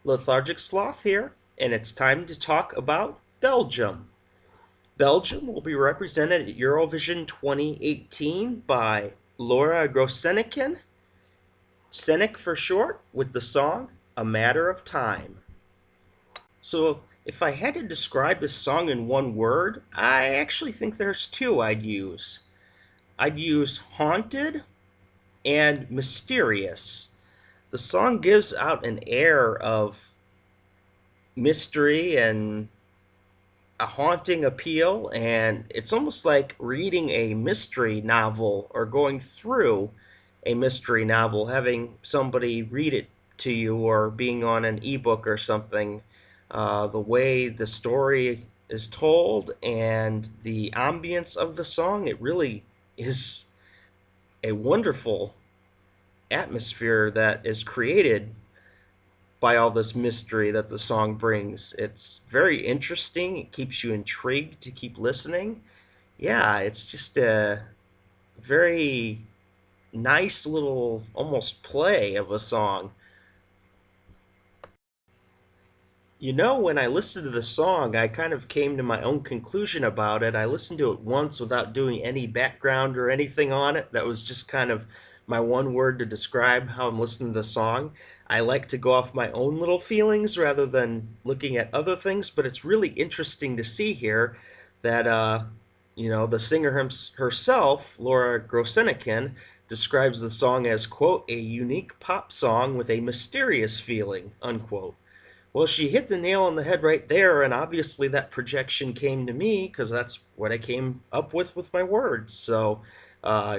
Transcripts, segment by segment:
Lethargic Sloth here, and it's time to talk about Belgium. Belgium will be represented at Eurovision 2018 by Laura Grosseneken, Sennek for short, with the song A Matter of Time. So, if I had to describe this song in one word, I actually think there's two I'd use. I'd use haunted and mysterious. The song gives out an air of mystery and a haunting appeal, and it's almost like reading a mystery novel or going through a mystery novel, having somebody read it to you or being on an ebook or something. The way the story is told and the ambience of the song, it really is a wonderful atmosphere that is created by all this mystery that the song brings. It's very interesting. It keeps you intrigued to keep listening. Yeah, it's just a very nice little almost play of a song. You know, when I listened to the song, I kind of came to my own conclusion about it. I listened to it once without doing any background or anything on it. That was just kind of my one word to describe how I'm listening to the song. I like to go off my own little feelings rather than looking at other things, but it's really interesting to see here that, the singer herself, Laura Grosseneken, describes the song as, quote, a unique pop song with a mysterious feeling, unquote. Well, she hit the nail on the head right there, and obviously that projection came to me because that's what I came up with my words. So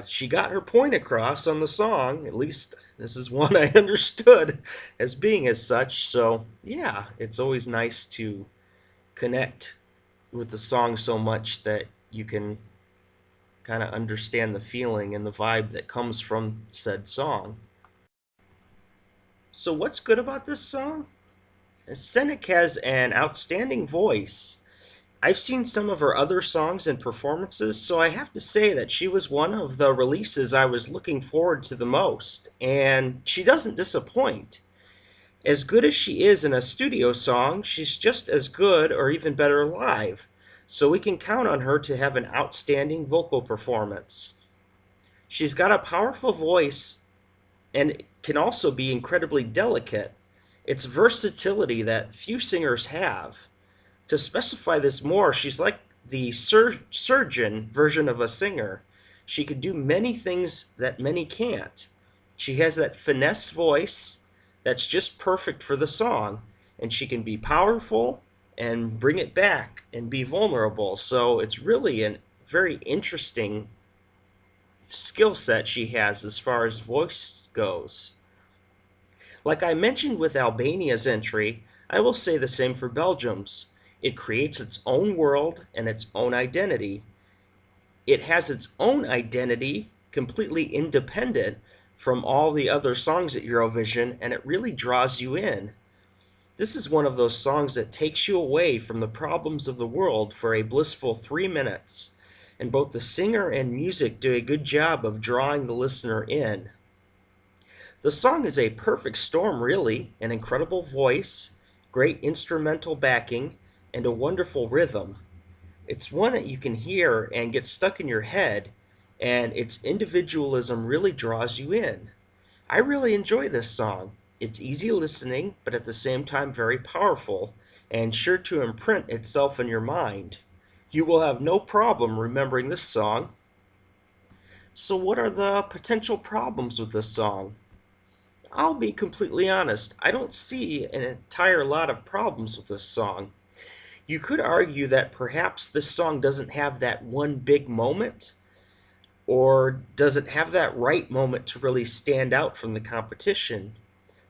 she got her point across on the song. At least this is one I understood as being as such. So yeah, it's always nice to connect with the song so much that you can kind of understand the feeling and the vibe that comes from said song. So what's good about this song? Sennek has an outstanding voice. I've seen some of her other songs and performances, so I have to say that she was one of the releases I was looking forward to the most, and she doesn't disappoint. As good as she is in a studio song, she's just as good or even better live, so we can count on her to have an outstanding vocal performance. She's got a powerful voice and can also be incredibly delicate. It's versatility that few singers have. To specify this more, she's like the surgeon version of a singer. She can do many things that many can't. She has that finesse voice that's just perfect for the song, and she can be powerful and bring it back and be vulnerable. So it's really a very interesting skill set she has as far as voice goes. Like I mentioned with Albania's entry, I will say the same for Belgium's. It creates its own world and its own identity. It has its own identity completely independent from all the other songs at Eurovision, and it really draws you in. This is one of those songs that takes you away from the problems of the world for a blissful 3 minutes, and both the singer and music do a good job of drawing the listener in. The song is a perfect storm, really, an incredible voice, great instrumental backing, and a wonderful rhythm. It's one that you can hear and get stuck in your head, and its individualism really draws you in. I really enjoy this song. It's easy listening, but at the same time very powerful, and sure to imprint itself in your mind. You will have no problem remembering this song. So what are the potential problems with this song? I'll be completely honest, I don't see an entire lot of problems with this song. You could argue that perhaps this song doesn't have that one big moment, or doesn't have that right moment to really stand out from the competition.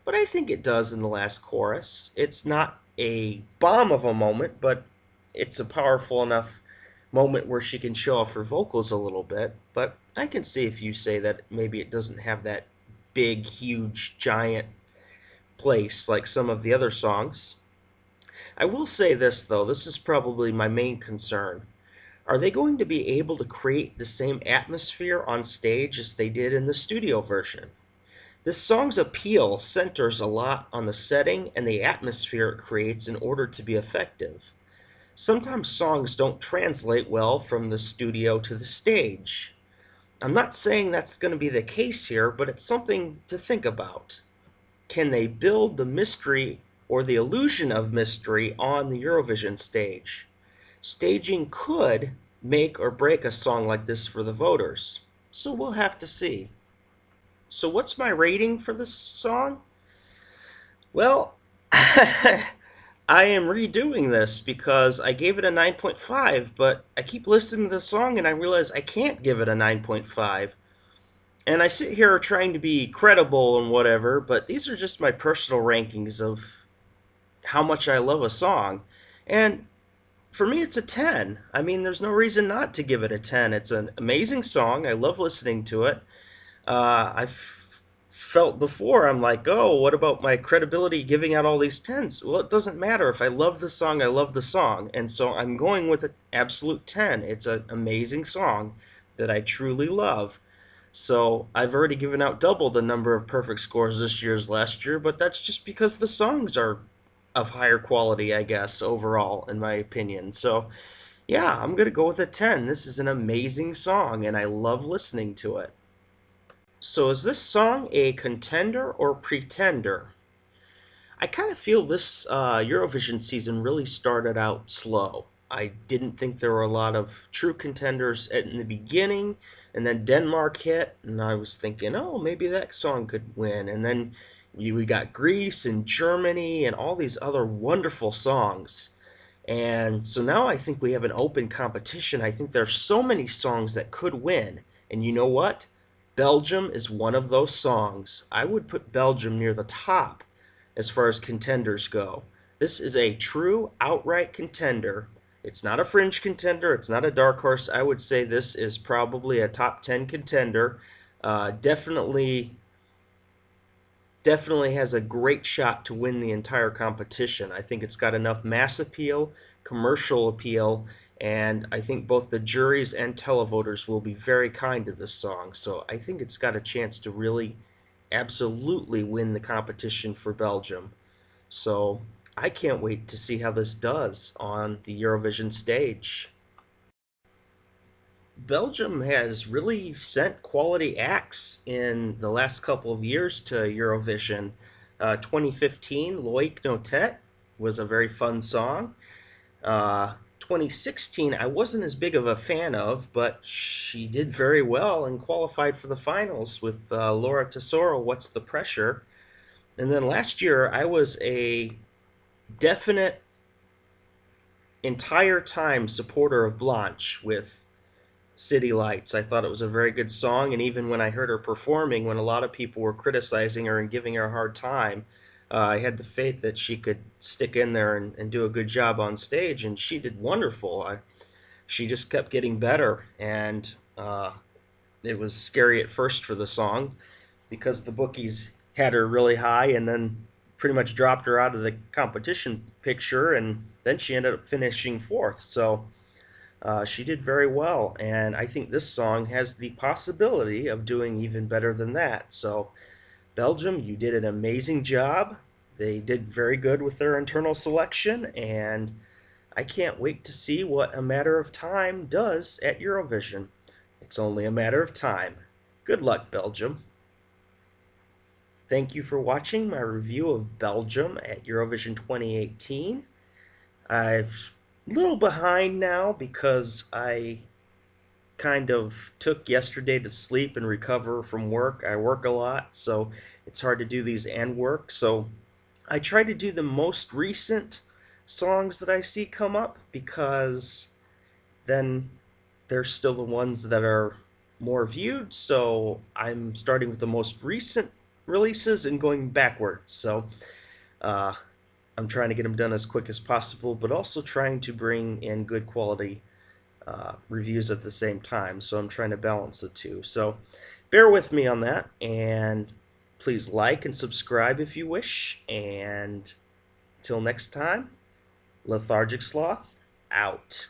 But I think it does in the last chorus. It's not a bomb of a moment, but it's a powerful enough moment where she can show off her vocals a little bit. But I can see if you say that maybe it doesn't have that big, huge, giant place like some of the other songs. I will say this, though, this is probably my main concern. Are they going to be able to create the same atmosphere on stage as they did in the studio version? This song's appeal centers a lot on the setting and the atmosphere it creates in order to be effective. Sometimes songs don't translate well from the studio to the stage. I'm not saying that's going to be the case here, but it's something to think about. Can they build the mystery or the illusion of mystery on the Eurovision stage? Staging could make or break a song like this for the voters, so we'll have to see. So, what's my rating for this song? Well, I am redoing this because I gave it a 9.5, but I keep listening to the song and I realize I can't give it a 9.5. And I sit here trying to be credible and whatever, but these are just my personal rankings of how much I love a song. And for me, it's a 10. I mean, there's no reason not to give it a 10. It's an amazing song. I love listening to it. I've felt before, I'm like, oh, what about my credibility giving out all these 10s? Well, it doesn't matter. If I love the song, I love the song. And so I'm going with an absolute 10. It's an amazing song that I truly love. So I've already given out double the number of perfect scores this year as last year, but that's just because the songs are of higher quality, I guess, overall, in my opinion. So yeah, I'm going to go with a 10. This is an amazing song, and I love listening to it. So is this song a contender or pretender? I kind of feel this Eurovision season really started out slow. I didn't think there were a lot of true contenders in the beginning, and then Denmark hit, and I was thinking, oh, maybe that song could win. And then we got Greece and Germany and all these other wonderful songs. And so now I think we have an open competition. I think there's so many songs that could win. And you know what? Belgium is one of those songs. I would put Belgium near the top as far as contenders go. This is a true outright contender. It's not a fringe contender. It's not a dark horse. I would say this is probably a top 10 contender. Definitely has a great shot to win the entire competition. I think it's got enough mass appeal, commercial appeal, and I think both the juries and televoters will be very kind to this song. So I think it's got a chance to really absolutely win the competition for Belgium. So I can't wait to see how this does on the Eurovision stage. Belgium has really sent quality acts in the last couple of years to Eurovision. 2015, Loïc Notet was a very fun song. 2016, I wasn't as big of a fan of, but she did very well and qualified for the finals with Laura Tesoro, What's the Pressure? And then last year, I was a definite entire time supporter of Blanche with City Lights. I thought it was a very good song, and even when I heard her performing, when a lot of people were criticizing her and giving her a hard time, I had the faith that she could stick in there and do a good job on stage, and she did wonderful. She just kept getting better, and it was scary at first for the song because the bookies had her really high and then pretty much dropped her out of the competition picture, and then she ended up finishing fourth. So she did very well, and I think this song has the possibility of doing even better than that. So Belgium, you did an amazing job. They did very good with their internal selection, and I can't wait to see what A Matter of Time does at Eurovision. It's only a matter of time. Good luck, Belgium. Thank you for watching my review of Belgium at Eurovision 2018. I'm a little behind now because I kind of took yesterday to sleep and recover from work. I work a lot, so it's hard to do these and work. So I try to do the most recent songs that I see come up because then they're still the ones that are more viewed. So I'm starting with the most recent releases and going backwards. So I'm trying to get them done as quick as possible, but also trying to bring in good quality reviews at the same time. So I'm trying to balance the two. So bear with me on that, and please like and subscribe if you wish. And until next time, Lethargic Sloth out.